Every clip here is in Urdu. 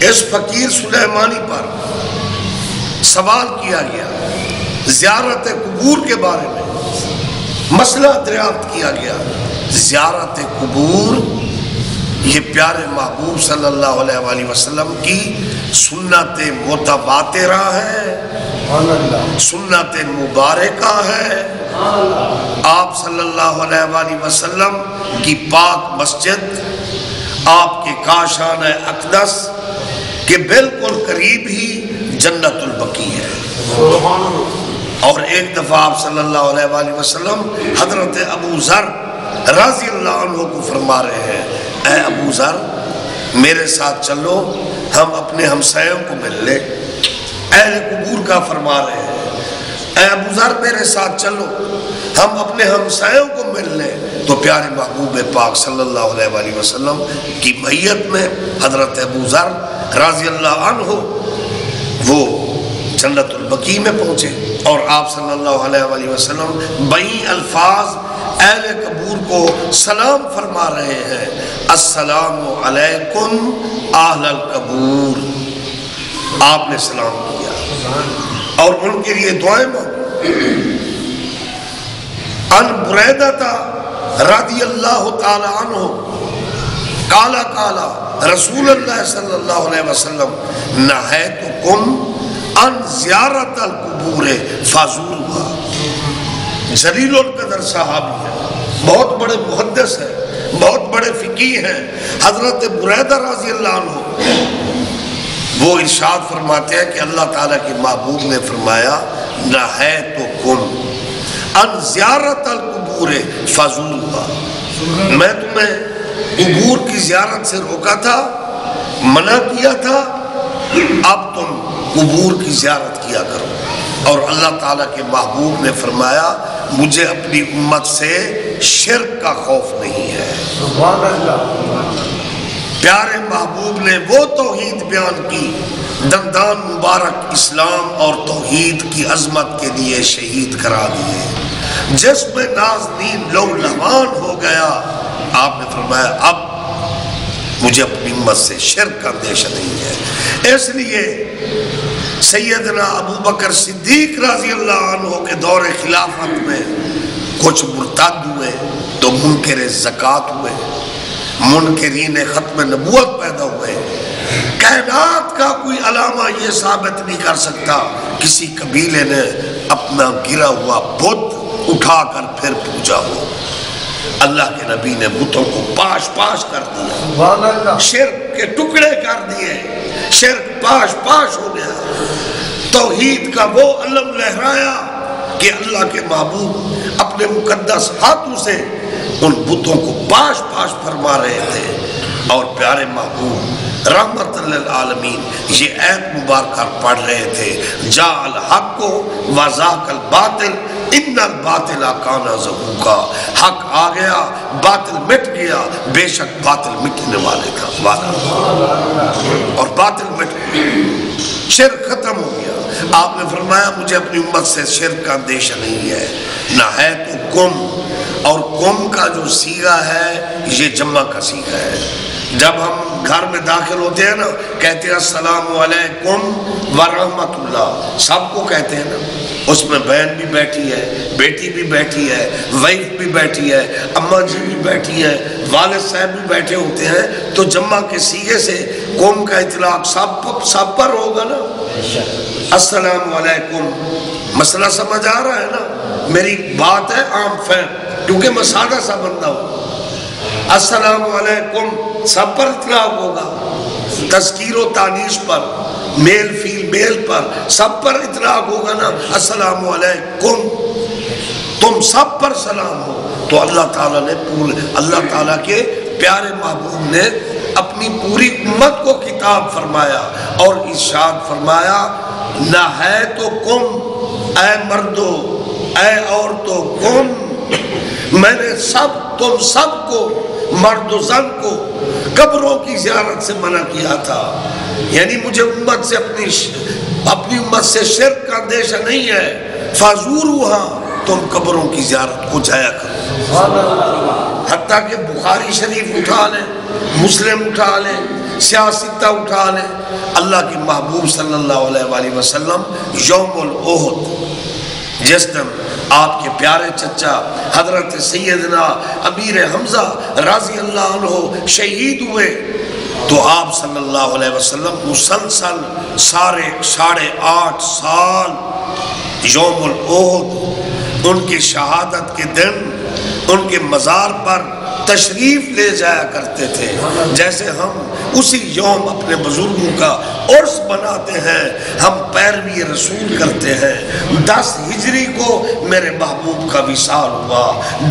اس فقیر سلیمانی پر سوال کیا گیا، زیارت قبور کے بارے میں مسئلہ دریافت کیا گیا۔ زیارت قبور یہ پیارے محبوب صلی اللہ علیہ وآلہ وسلم کی سنت متواترہ ہے، سنت مبارکہ ہے۔ آپ صلی اللہ علیہ وآلہ وسلم کی پاک مسجد آپ کے کاشان اقدس کے بالکل قریب ہی جنت البقیع ہے۔ اور ایک دفعہ آپ صلی اللہ علیہ وآلہ وسلم حضرت ابو ذر رضی اللہ عنہ کو فرما رہے ہیں، اے ابو ذر میرے ساتھ چلو، ہم اپنے ہمسایوں کو مل لیں۔ اہل قبور کا فرما رہے ہیں، اے ابو ذر میرے ساتھ چلو، ہم اپنے ہمسایوں کو مل لیں۔ تو پیارے محبوب پاک صلی اللہ علیہ وآلہ وسلم کی میت میں حضرت ابو ذر رضی اللہ عنہ وہ جنت البقیع میں پہنچے، اور آپ صلی اللہ علیہ وآلہ وسلم بئی الفاظ اہل قبور کو سلام فرما رہے ہیں، السلام علیکم اہل القبور۔ آپ نے سلام کیا اور ان کے لیے دعائیں مانگی۔ ان بریدہ رضی اللہ تعالی عنہ قالا قالا رسول اللہ صلی اللہ علیہ وسلم نہیتکم ان زیارت القبور فزورها۔ جلیل القدر صحابی ہے، بہت بڑے محدث ہیں، بہت بڑے فقیہ ہیں، حضرت بریدہ رضی اللہ عنہ وہ ارشاد فرماتے ہیں کہ اللہ تعالیٰ کے محبوب نے فرمایا نہیتکم ان زیارت القبور فزورها، میں تمہیں قبور کی زیارت سے روکا تھا، منع کیا تھا، اب تم قبور کی زیارت کیا کرو۔ اور اللہ تعالیٰ کے محبوب نے فرمایا مجھے اپنی امت سے شرک کا خوف نہیں ہے۔ سبحان اللہ۔ پیارے محبوب نے وہ توحید بیان کی، دندان مبارک اسلام اور توحید کی عظمت کے لیے شہید کرا دیے، جس میں نازنین لو لہوان ہو گیا۔ آپ نے فرمایا اب مجھے اپنی امت سے شرک کا اندیشہ نہیں ہے۔ اس لیے سیدنا ابو بکر صدیق رضی اللہ عنہ کے دور خلافت میں کچھ مرتد ہوئے تو منکر زکوٰۃ ہوئے، منکرین ختم نبوت پیدا ہوئے۔ کائنات کا کوئی علامہ یہ ثابت نہیں کر سکتا کسی قبیلے نے اپنا گرا ہوا بت اٹھا کر پھر پوجا ہو۔ اللہ کے نبی نے بتوں کو پاش پاش کر دیا، شرک کے ٹکڑے کر دیے، شرک پاش پاش ہو گیا۔ توحید کا وہ علم لہرایا کہ اللہ کے محبوب اپنے مقدس ہاتھوں سے ان بتوں کو پاش پاش فرما رہے تھے، اور پیارے محبوب رحمت للعالمین یہ ایت مبارکہ پڑھ رہے تھے، جاء الحق وزاق الباطل ان الباطل کان زہوقا۔ حق آ گیا، باطل مٹ گیا، بے شک باطل مٹنے والے کا وعدہ، اور باطل مٹ گیا، شرک ختم ہو گیا۔ آپ نے فرمایا مجھے اپنی امت سے شرک کا اندیشہ نہیں ہے۔ نہیتکم، اور کم کا جو صیغہ ہے یہ جمع کا صیغہ ہے۔ جب ہم گھر میں داخل ہوتے ہیں نا کہتے ہیں السلام علیکم ورحمت اللہ، سب کو کہتے ہیں نا، اس میں بہن بھی بیٹھی ہے، بیٹی بھی بیٹھی ہے، وائف بھی بیٹھی ہے، اماں جی بھی بیٹھی ہے، والد صاحب بھی بیٹھے ہوتے ہیں، تو جمع کے صیغے سے قوم کا اطلاق سب پر ہوگا نا۔ السلام علیکم، مسئلہ سمجھ آ رہا ہے نا؟ میری بات ہے عام فہم، کیونکہ میں سادہ سا بندہ ہوں۔ السلام علیکم سب پر اطلاق ہوگا، تذکیر و تانیث پر، میل فیل میل پر، سب پر اطلاق ہوگا نا۔ السلام علیکم، تم سب پر سلام ہو۔ تو اللہ تعالیٰ نے اللہ تعالیٰ کے پیارے محبوب نے اپنی پوری امت کو خطاب فرمایا اور ارشاد فرمایا نہیتکم، اے مردو اے عورتو، کم، میں نے تم سب کو، مرد و زن کو قبروں کی زیارت سے منع کیا تھا۔ یعنی مجھے امت سے اپنی امت سے شرک کا اندیشہ نہیں ہے۔ فزورها، تم قبروں کی زیارت کو جایا کرو۔ حتیٰ کہ بخاری شریف اٹھا لیں، مسلم اٹھا لیں، سیاستہ اٹھا لیں. اللہ کے محبوب صلی اللہ علیہ وآلہ وسلم یوم الاحد جس دن آپ کے پیارے چچا حضرت سیدنا امیر حمزہ رضی اللہ عنہ شہید ہوئے تو آپ صلی اللہ علیہ وسلم مسلسل 8.5 سال یوم الاحد ان کی شہادت کے دن ان کے مزار پر تشریف لے جایا کرتے تھے. جیسے ہم اسی یوم اپنے بزرگوں کا عرس بناتے ہیں, ہم پیروی رسول کرتے ہیں. 10 ہجری کو میرے محبوب کا وصال ہوا.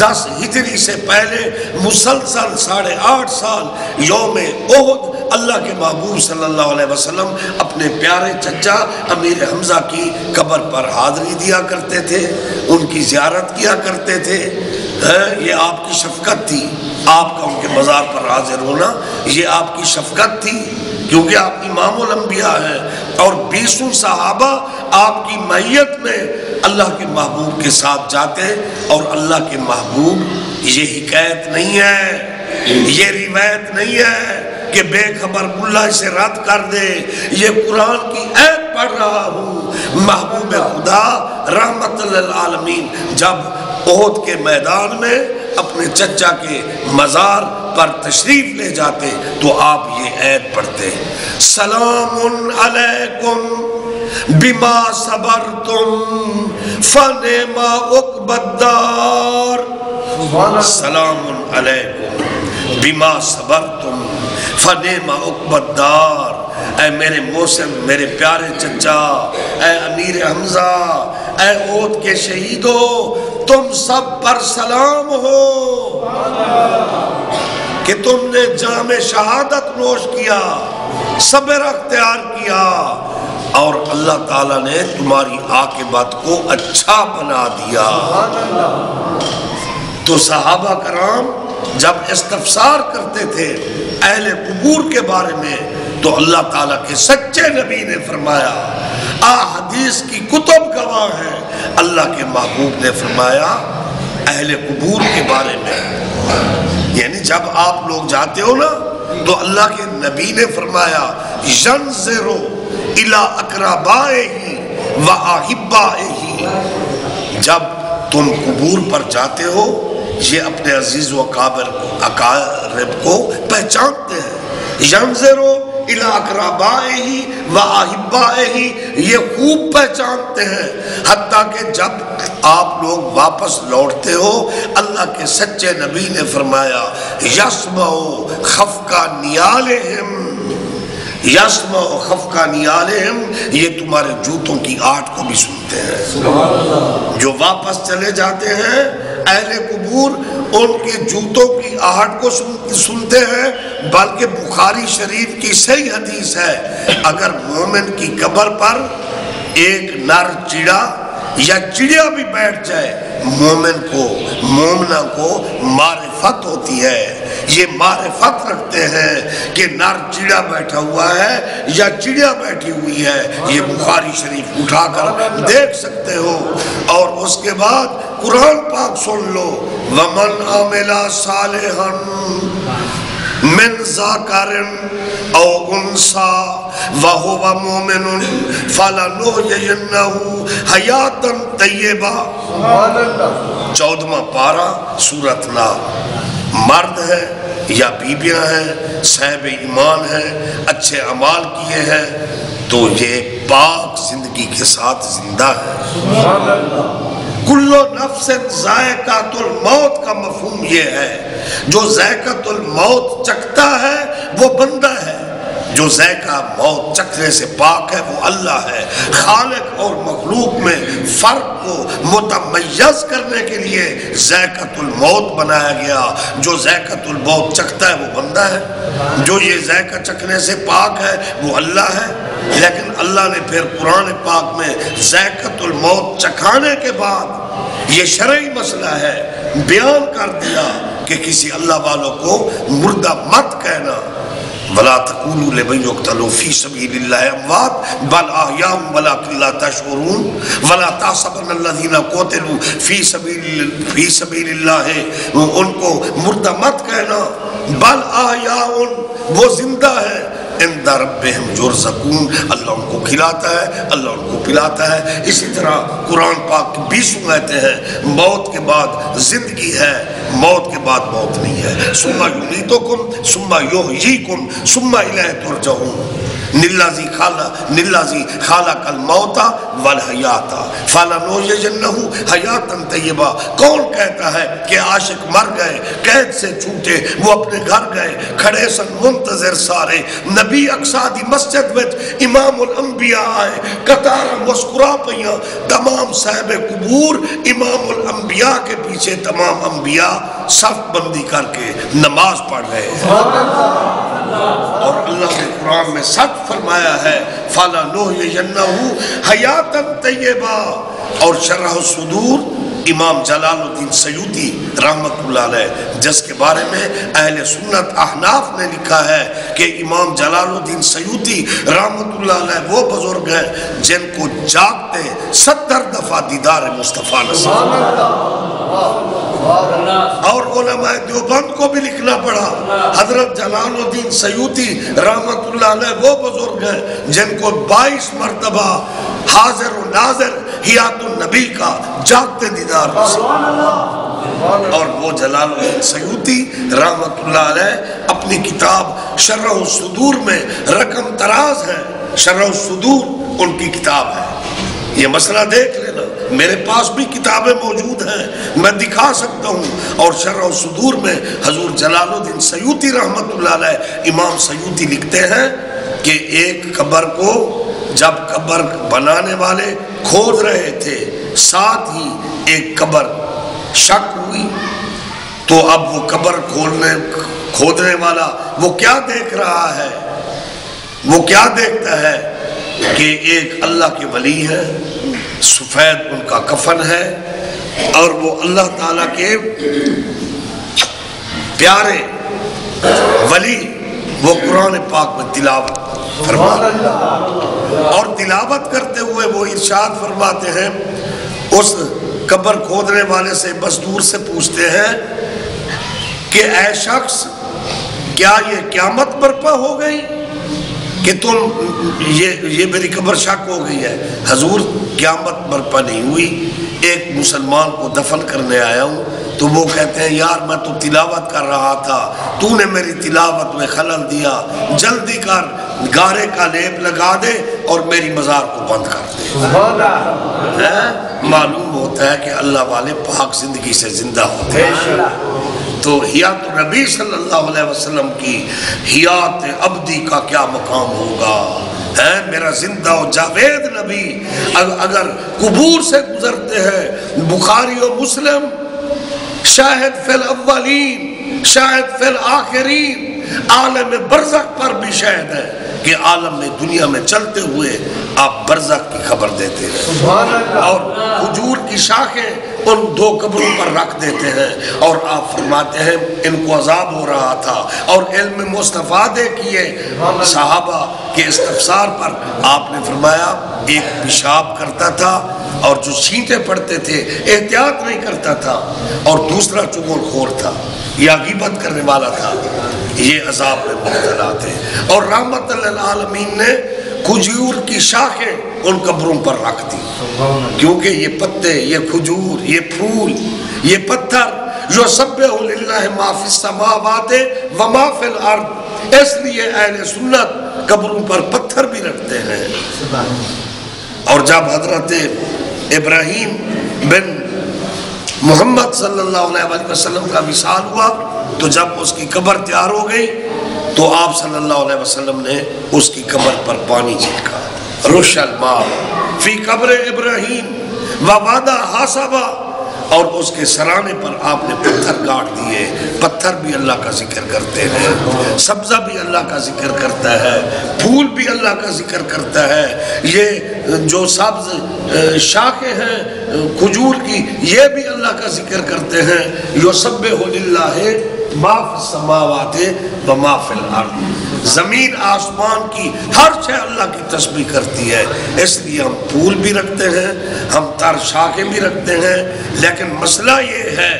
10 ہجری سے پہلے مسلسل 8.5 سال یوم احد اللہ کے محبوب صلی اللہ علیہ وسلم اپنے پیارے چچا امیر حمزہ کی قبر پر حاضری دیا کرتے تھے, ان کی زیارت کیا کرتے تھے. یہ آپ کی شفقت تھی, آپ کا ان کے مزار پر حاضر ہونا یہ آپ کی شفقت تھی, کیونکہ آپ امام الانبیاء ہیں اور 20 صحابہ آپ کی معیت میں اللہ کے محبوب کے ساتھ جاتے. اور اللہ کے محبوب یہ حکایت نہیں ہے, یہ روایت نہیں ہے کہ بے خبر ملا اسے رد کر دے, یہ قرآن کی آیت پڑھ رہا ہوں. محبوب خدا رحمت للعالمین جب احد کے میدان میں اپنے چچا کے مزار پر تشریف لے جاتے تو آپ یہ آیت پڑھتے, سلام علیکم بما صبرتم فنعم عقبی الدار. سلام علیکم بما صبرتم فنعم عقبی الدار. اے میرے محسن, میرے پیارے چچا, اے امیر حمزہ, اے احد کے شہیدوں, تم سب پر سلام ہو کہ تم نے جام شہادت نوش کیا, صبر اختیار کیا اور اللہ تعالیٰ نے تمہاری عاقبت کو اچھا بنا دیا. تو صحابہ کرام جب استفسار کرتے تھے اہل قبور کے بارے میں تو اللہ تعالیٰ کے سچے نبی نے فرمایا, حدیث کی کتب گواہ ہیں, اللہ کے محبوب نے فرمایا اہل قبور کے بارے میں, یعنی جب آپ لوگ جاتے ہو نا تو اللہ کے نبی نے فرمایا ینظروا الی اقربائہ و احبائہ. جب تم قبور پر جاتے ہو یہ اپنے عزیز و اقارب کو پہچانتے ہیں. ینظروا الی اقربائہ و احبائہ, یہ خوب پہچانتے ہیں. حتیٰ کہ جب آپ لوگ واپس لوٹتے ہو اللہ کے سچے نبی نے فرمایا یسمع خفقا نیالہم, یسمع خفقا نیالہم, یہ تمہارے جوتوں کی آہٹ کو بھی سنتے ہیں. جو واپس چلے جاتے ہیں اہل قبور ان کے جوتوں کی آہٹ کو سنتے ہیں. بلکہ بخاری شریف کی صحیح حدیث ہے, اگر مومن کی قبر پر ایک نر چڑا یا چڑیا بھی بیٹھ جائے مومن کو مومنہ کو معرفت ہوتی ہے. یہ معرفت رکھتے ہیں کہ نر چڑیا بیٹھا ہوا ہے یا چڑیا بیٹھی ہوئی ہے. یہ بخاری شریف اٹھا کر دیکھ سکتے ہو. اور اس کے بعد قرآن پاک سن لو, وَمَنْ عَمِلَ صَالِحًا من ذَكَرٍ أَوْ أُنْثَىٰ وَهُوَ مُؤْمِنٌ فَلَنُحْيِيَنَّهُ حَيَاةً طَيِّبَةً. 14واں پارہ سورۃ نحل. مرد ہے یا بیویاں ہیں, صاحب ایمان ہیں, اچھے اعمال کیے ہیں تو یہ پاک زندگی کے ساتھ زندہ ہے. کلو نفس ذائقۃ الموت کا مفہوم یہ ہے, جو ذائقۃ الموت چکھتا ہے وہ بندہ ہے, جو ذائقہ موت چکھنے سے پاک ہے وہ اللہ ہے. خالق اور مخلوق میں فرق کو متمیز کرنے کے لیے ذائقۃ الموت بنایا گیا. جو ذائقۃ الموت چکھتا ہے وہ بندہ ہے, جو یہ ذائقہ چکھنے سے پاک ہے وہ اللہ ہے. لیکن اللہ نے پھر قرآن پاک میں ذائقۃ الموت چکھانے کے بعد یہ شرعی مسئلہ ہے بیان کر دیا کہ کسی اللہ والوں کو مردہ مت کہنا. وَلَا تَقُولُوا لِمَنْ يُقْتَلُ فِي سَبِيلِ اللَّهِ أَمْوَاتٌ بَلْ أَحْيَاءٌ وَلَكِنْ لَا تَشْعُرُونَ وَلَا تَحْسَبَنَّ الَّذِينَ قُتِلُوا فِي سَبِيلِ اللَّهِ, ان کو مردہ مت کہنا. بَلْ أَحْيَاءٌ, وہ زندہ ہے. عند ربہم یرزقون، اللہ ان کو کھلاتا ہے، اللہ ان کو پلاتا ہے۔ اسی طرح قرآن پاک کی 20 آیتیں ہیں، موت کے بعد زندگی ہے، موت کے بعد موت نہیں ہے۔ ثم یمیتکم ثم یحییکم ثم الیہ ترجعون، نلذی خلق الموت والحیات فلنحیینہ حیاتا طیبہ۔ کون کہتا ہے کہ عاشق مر گئے، قید سے چھوٹے، وہ اپنے گھر گئے، کھڑے سن منتظر سارے، نبی اقصا دی مسجد وچ امام الانبیاء آئے، قطار مسکرا پیاں، تمام صاحب قبور امام الانبیاء کے پیچھے تمام انبیاء صف بندی کر کے نماز پڑھ رہے ہیں۔ اور اللہ نے قرآن میں سچ فرمایا ہے فَلَنُحْيِيَنَّهُ حَيَاتًا طَيِّبَةً۔ اور شرح الصدور امام جلال الدین سیوطی رحمت اللہ علیہ، جس کے بارے میں اہل سنت احناف نے لکھا ہے کہ امام جلال الدین سیوطی رحمت اللہ علیہ وہ بزرگ ہیں جن کو جاگتے 70 دفعہ دیدار مصطفیٰ نصیب، اور علماء دیوبند کو بھی لکھنا پڑا۔ حضرت جلال الدین سیوطی رحمت اللہ علیہ وہ بزرگ ہیں جن کو 22 مرتبہ حاضر و ناظر حیات النبی کا جاگتے دیدار نصیب۔ اور وہ جلال الدین سیوطی رحمت اللہ علیہ اپنی کتاب شرح الصدور میں رقم تراز ہے، شرح الصدور ان کی کتاب ہے، یہ مسئلہ دیکھ لینا، میرے پاس بھی کتابیں موجود ہیں، میں دکھا سکتا ہوں۔ اور شرح الصدور میں حضور جلال الدین سیوطی رحمت اللہ علیہ امام سیوطی لکھتے ہیں کہ ایک قبر کو جب قبر بنانے والے کھود رہے تھے، ساتھ ہی ایک قبر شک ہوئی، تو اب وہ قبر کھودنے والا وہ کیا دیکھ رہا ہے؟ وہ کیا دیکھتا ہے کہ ایک اللہ کے ولی ہے، سفید ان کا کفن ہے، اور وہ اللہ تعالیٰ کے پیارے ولی وہ قرآن پاک میں تلاوت فرماتے ہیں، اور تلاوت کرتے ہوئے وہ ارشاد فرماتے ہیں، اس قبر کھودنے والے سے بس دور سے پوچھتے ہیں کہ اے شخص، کیا یہ قیامت برپا ہو گئی کہ تم یہ میری قبر شک ہو گئی ہے؟ حضور قیامت برپا نہیں ہوئی، ایک مسلمان کو دفن کرنے آیا ہوں۔ تو وہ کہتے ہیں یار میں تو تلاوت کر رہا تھا، تو نے میری تلاوت میں خلل دیا، جلدی کر گارے کا لیپ لگا دے اور میری مزار کو بند کر دے۔ معلوم ہوتا ہے کہ اللہ والے پاک زندگی سے زندہ ہوتے ہیں۔ تو حیات نبی صلی اللہ علیہ وسلم کی حیات عبدی کا کیا مقام ہوگا؟ میرا زندہ و جاوید نبی اگر قبور سے گزرتے ہیں، بخاری و مسلم شاہد فی الاولین شاہد فی الاخرین، عالم برزخ پر بھی شاہد ہے کہ عالم میں دنیا میں چلتے ہوئے آپ برزخ کی خبر دیتے ہیں، اور کھجور کی شاخیں ان 2 قبروں پر رکھ دیتے ہیں، اور آپ فرماتے ہیں ان کو عذاب ہو رہا تھا، اور علم مستفادے کیے صحابہ کے استفسار پر آپ نے فرمایا ایک پیشاب کرتا تھا اور جو چھینٹے پڑتے تھے احتیاط نہیں کرتا تھا، اور دوسرا چغل خور تھا یا غیبت کرنے والا تھا، یہ عذاب میں مبتلا تھے۔ اور رحمت للعالمین نے کھجور کی شاخیں ان قبروں پر رکھ دی، کیونکہ یہ پتے، یہ کھجور، یہ پھول، یہ پتھر یسبح للہ ما فی السماوات و ما فی الارض، اس لیے اہل سنت قبروں پر پتھر بھی رکھتے ہیں۔ اور جب حضرت ابراہیم بن محمد صلی اللہ علیہ وسلم کا وصال ہوا، تو جب اس کی قبر تیار ہو گئی تو آپ صلی اللہ علیہ وسلم نے اس کی قبر پر پانی چھڑکا، رش الماء فی قبر ابراہیم ووضع حصبہ، اور اس کے سرانے پر آپ نے پتھر گاڑ دیے۔ پتھر بھی اللہ کا ذکر کرتے ہیں، سبزہ بھی اللہ کا ذکر کرتا ہے، پھول بھی اللہ کا ذکر کرتا ہے، یہ جو سبز شاخیں ہیں کھجور کی یہ بھی اللہ کا ذکر کرتے ہیں۔ یسبح للہ ما فی السماوات و ما فی الارض، زمین آسمان کی ہر شے اللہ کی تسبیح کرتی ہے، اس لیے ہم پھول بھی رکھتے ہیں، ہم تر شاخیں بھی رکھتے ہیں۔ لیکن مسئلہ یہ ہے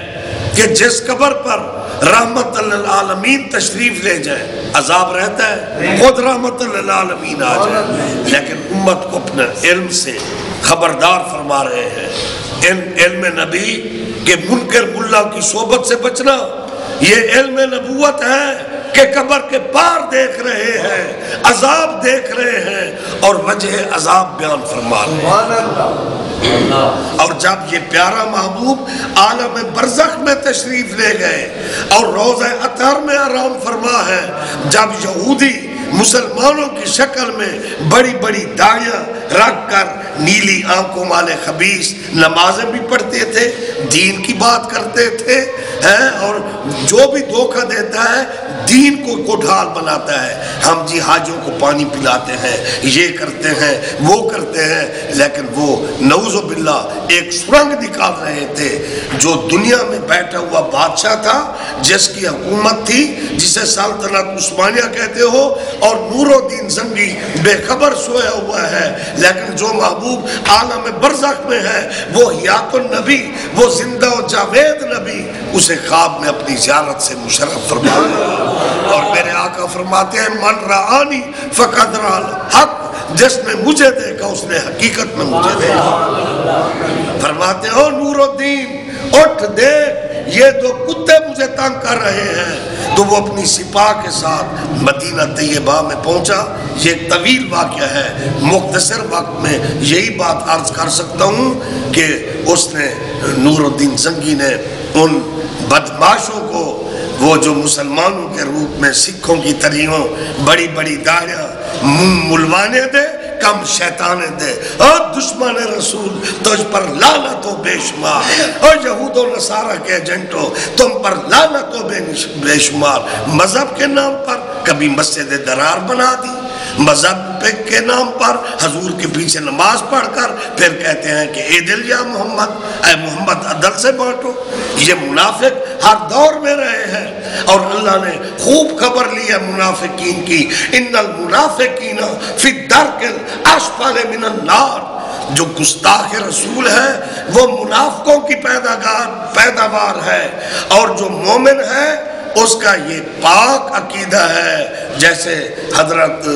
کہ جس قبر پر رحمت للعالمین تشریف لے جائے عذاب رہتا ہے؟ خود رحمت للعالمین آ جائے، لیکن امت کو اپنے علم سے خبردار فرما رہے ہیں، ان علم نبی کہ منکر ملا کی صحبت سے بچنا، یہ علم نبوت ہے کہ قبر کے پار دیکھ رہے ہیں، عذاب دیکھ رہے ہیں اور وجہ عذاب بیان فرما رہے ہیں۔ اور جب یہ پیارا محبوب عالم برزخ میں تشریف لے گئے اور روضہ اطہر میں آرام فرما ہے، جب یہودی مسلمانوں کی شکل میں بڑی بڑی داڑیاں رکھ کر نیلی آنکھوں والے خبیث نمازیں بھی پڑھتے تھے، دین کی بات کرتے تھے، اور جو بھی دھوکہ دیتا ہے دین کو ڈھال بناتا ہے، ہم جی حاجوں کو پانی پلاتے ہیں، یہ کرتے ہیں، وہ کرتے ہیں، لیکن وہ نعوذ باللہ ایک سرنگ نکال رہے تھے۔ جو دنیا میں بیٹھا ہوا بادشاہ تھا، جس کی حکومت تھی، جسے سلطنت عثمانیہ کہتے ہو، اور نور الدین زنگی بے خبر سویا ہوا ہے، لیکن جو محبوب عالم برزخ میں ہے، وہ حیات النبی، وہ زندہ و جاوید نبی، اسے خواب میں اپنی زیارت سے مشرف فرمایا۔ اور میرے آقا فرماتے ہیں من رآنی فقد رأى الحق، جس نے مجھے دیکھا اس نے حقیقت میں مجھے دیکھا۔ فرماتے ہیں نور الدین اٹھ دیکھ، یہ دو کتے مجھے تنگ کر رہے ہیں۔ تو وہ اپنی سپاہ کے ساتھ مدینہ طیبہ میں پہنچا۔ یہ ایک طویل واقعہ ہے، مختصر وقت میں یہی بات عرض کر سکتا ہوں کہ اس نے نور الدین زنگی نے ان بدماشوں کو، وہ جو مسلمانوں کے روپ میں سکھوں کی طریقوں بڑی بڑی داڑیاں منہ ملوانے دے، کم شیطانے دے، اور دشمن رسول تجھ پر لعنت و بے شمار، اور یہود و نصارہ کے ایجنٹوں تم پر لعنت و بے شمار۔ مذہب کے نام پر کبھی مسجد درار بنا دی، مذہب کے نام پر حضور کے پیچھے نماز پڑھ کر پھر کہتے ہیں کہ اے دل یا محمد، اے محمد عدل سے بانٹو۔ یہ منافق ہر دور میں رہے ہیں، اور اللہ نے خوب خبر لی ہے منافقین کی، ان المنافقین فی الدرک الاسفل من النار۔ جو گستاخ رسول ہے وہ منافقوں کی پیداوار ہے، اور جو مومن ہے اس کا یہ پاک عقیدہ ہے۔ جیسے حضرت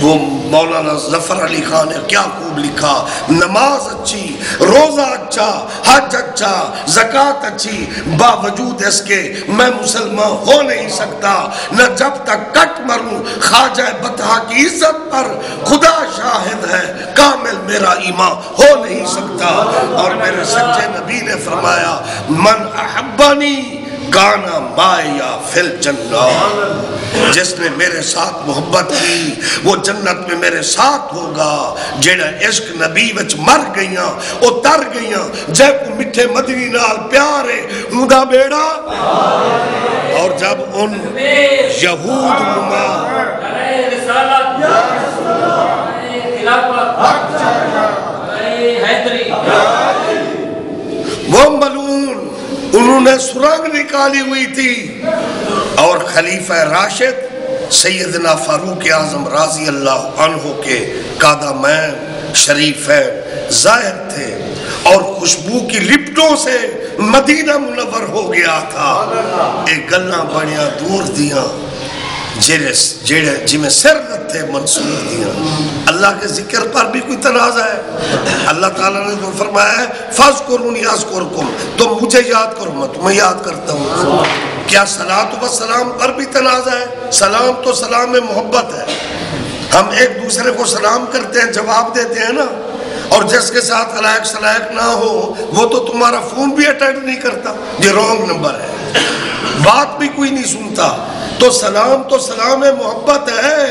وہ مولانا ظفر علی خان نے کیا خوب لکھا، نماز اچھی، روزہ اچھا، حج اچھا، زکوٰۃ اچھی، باوجود اس کے میں مسلمان ہو نہیں سکتا، نہ جب تک کٹ مروں خواجہ بطحہ کی عزت پر، خدا شاہد ہے کامل میرا ایمان ہو نہیں سکتا۔ اور میرے سچے نبی نے فرمایا من احبانی کانا مایا فی الجنہ، جس نے میرے ساتھ محبت کی وہ جنت میں میرے ساتھ ہوگا۔ جیڑا عشق نبی وچ مر گئیاں او تر گئیاں، جے کو مٹھے مدنی نال پیارے اوندا بیڑا۔ اور جب ان یہود نما وہ ملعون، انہوں نے سرنگ نکالی ہوئی تھی، اور خلیفہ راشد سیدنا فاروق اعظم رضی اللہ عنہ کے قدمین شریفین ظاہر تھے، اور خوشبو کی لپٹوں سے مدینہ منور ہو گیا تھا۔ ایک گلاں بڑیاں دور دیاں جی میں سر نتھے منصور دیاں۔ اللہ کے ذکر پر بھی کوئی تنازع ہے؟ اللہ تعالیٰ نے تو فرمایا ہے فَاذْكُرُونِي أَذْكُرْكُمْ، تم مجھے یاد کرو میں تمہیں یاد کرتا ہوں۔ کیا صلاۃ و سلام پر بھی تنازع ہے؟ سلام تو سلام محبت ہے، ہم ایک دوسرے کو سلام کرتے ہیں، جواب دیتے ہیں نا، اور جس کے ساتھ علائق سلائق نہ ہو وہ تو تمہارا فون بھی اٹینڈ نہیں کرتا، یہ رونگ نمبر ہے، بات بھی کوئی نہیں سنتا۔ تو سلام محبت ہے۔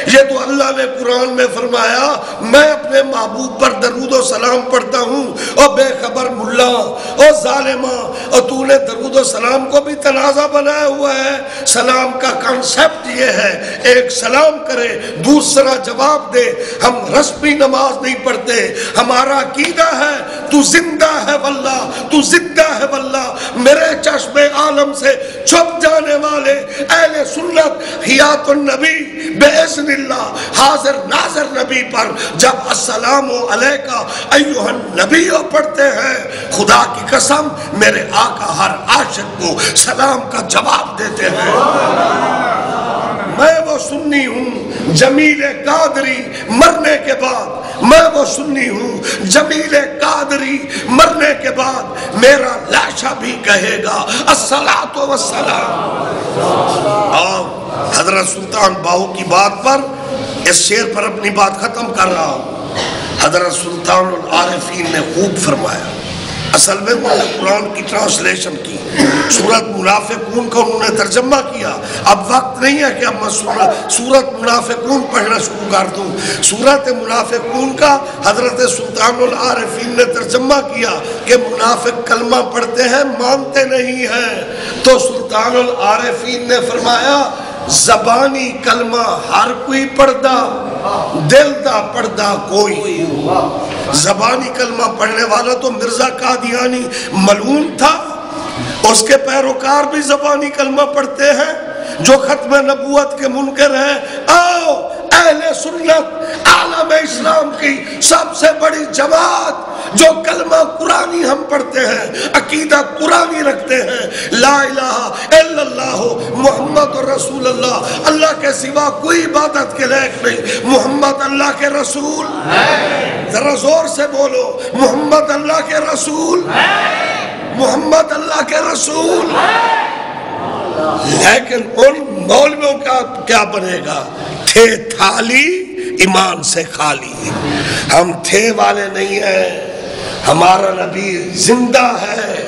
یہ تو اللہ نے قرآن میں فرمایا میں اپنے محبوب پر درود و سلام پڑھتا ہوں، اور بے خبر ملا اور ظالمہ، اور تو نے درود و سلام کو بھی تنازع بنایا ہوا ہے۔ سلام کا کنسپٹ یہ ہے ایک سلام کرے دوسرا جواب دے۔ ہم رسمی نماز نہیں پڑھتے، ہمارا عقیدہ ہے تو زندہ ہے واللہ، تو زندہ ہے واللہ، میرے چشم عالم سے چھپ جانے والے اہل سنت حیات النبی بِإِذْنِ بِإِذْنِ اللَّهِ حاضر ناظر نبی پر جب السلام علیکہ ایھا النبی پڑھتے ہیں، خدا کی قسم میرے آقا ہر عاشق کو سلام کا جواب دیتے ہیں۔ میں وہ سنی ہوں جمیل قادری مرنے کے بعد، میں وہ سنی ہوں جمیل قادری مرنے کے بعد میرا لاشا بھی کہے گا الصلاۃ والسلام۔ اور حضرت سلطان باہو کی بات پر اس شعر پر اپنی بات ختم کر رہا ہوں۔ حضرت سلطان العارفین نے خوب فرمایا، اصل میں انہوں نے قرآن کی ٹرانسلیشن کی، سورت منافقون کا انہوں نے ترجمہ کیا۔ اب وقت نہیں ہے کہ اب میں سورت منافقون پڑھنا شروع کر دوں۔ سورت منافقون کا حضرت سلطان العارفین نے ترجمہ کیا کہ منافق کلمہ پڑھتے ہیں مانتے نہیں ہیں، تو سلطان العارفین نے فرمایا زبانی کلمہ ہر کوئی پڑھدا، دل دا پڑھدا کوئی۔ زبانی کلمہ پڑھنے والا تو مرزا قادیانی ملعون تھا، اس کے پیروکار بھی زبانی کلمہ پڑھتے ہیں جو ختم نبوت کے منکر ہیں۔ آؤ اہل سنت عالم اسلام کی سب سے بڑی جماعت جو کلمہ قرآنی ہم پڑھتے ہیں، عقیدہ قرآنی رکھتے ہیں، لا الہ الا اللہ محمد رسول اللہ، اللہ کے سوا کوئی عبادت کے لائق نہیں، محمد اللہ کے رسول ہے۔ ذرا زور سے بولو، محمد اللہ کے رسول ہے، محمد اللہ کے رسول ہے۔ لیکن ان مولویوں کا کیا بنے گا؟ تھے تھالی ایمان سے خالی، ہم تھے والے نہیں ہیں، ہمارا نبی زندہ ہے،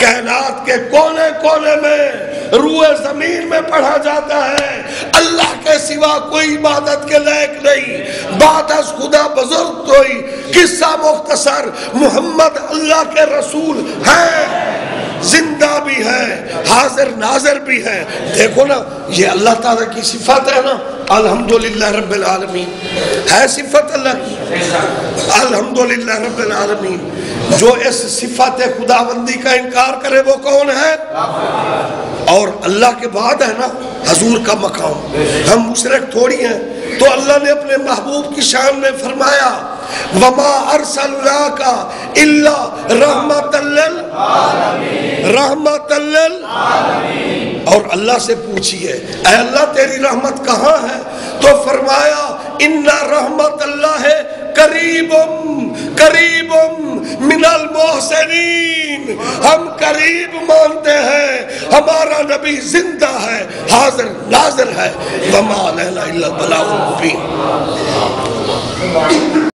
کائنات کے کونے کونے میں روئے زمین میں پڑھا جاتا ہے، اللہ کے سوا کوئی عبادت کے لائق نہیں، بعد از خدا بزرگ کوئی۔ قصہ مختصر، محمد اللہ کے رسول ہیں، زندہ بھی ہے، حاضر ناظر بھی ہے۔ دیکھو نا، یہ اللہ تعالیٰ کی صفت ہے نا، الحمدللہ رب العالمین، ہے صفت اللہ کی، الحمدللہ رب العالمین۔ جو اس صفت خداوندی کا انکار کرے وہ کون ہے؟ اور اللہ کے بعد ہے نا حضور کا مقام، ہم مشرک تھوڑی ہیں۔ تو اللہ نے اپنے محبوب کی شان میں فرمایا وَمَا أَرْسَلْنَاكَ إِلَّا رَحْمَةً لِّلْعَالَمِينَ، رحمت للعالمین۔ اور اللہ سے پوچھئے اے اللہ تیری رحمت کہاں ہے؟ تو فرمایا ان رحمت اللہ قریب قریب من المحسنین، ہم قریب مانتے ہیں، ہمارا نبی زندہ ہے، حاضر ناظر ہے، وما علینا الا البلاغ المبین۔